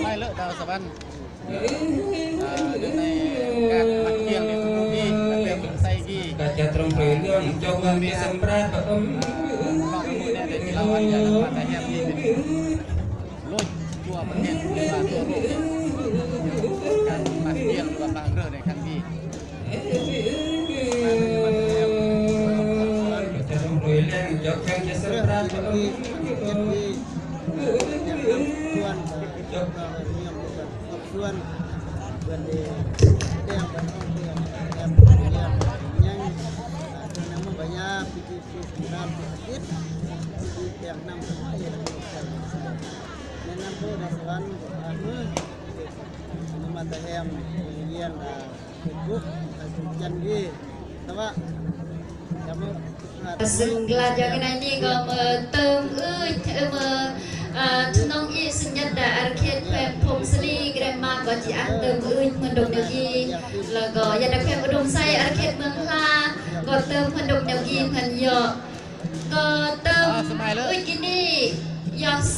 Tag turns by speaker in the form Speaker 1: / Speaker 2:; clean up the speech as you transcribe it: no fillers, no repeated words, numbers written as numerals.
Speaker 1: ไม่เลอะดาวสวรรค์ในการมัดเกี่ยงในทุกที่เรื่องไซกี้
Speaker 2: กาจะตรงเรื่องจงมีสมปราบลอง
Speaker 1: มือเนี่ยแต่ที่เราอันจะมาแต่แฮปปี้เป็นโลกทั่วประเทศหรือว่าทั่วโลกการมัดเกี่ยงหรือว่าบางเรื่องในครั้งนี้
Speaker 2: จะตรงเรื่องจงมีสมปราบล
Speaker 3: ส่วนเพื่อนดีเตี้ยงกันห้องเตี้ยงแอมเตี้ยงยังน้ำมันใบยาพิธีน้ำพิธีเตี้ยงน้ำสมัยในน้ำพุในสวรรค์มือนี่มาแต่แฮมเยี่ยนเป็นบุกเป็นจันกีแต่ว่าจะมา
Speaker 4: ซึ่งกลาจากในนี้ก็มาเติมมาทุนองอีสัญญาดาอาร์เคดแฟมพงศลีแกรมมาก็จะอันเติมมันดกเดียวกีแล้วก็ยาดาแฟมอุดมไซอาร์เคดเมืองลาก็เติมมันดกเดียวกีมันเยอะก็เติมกินี่ยอ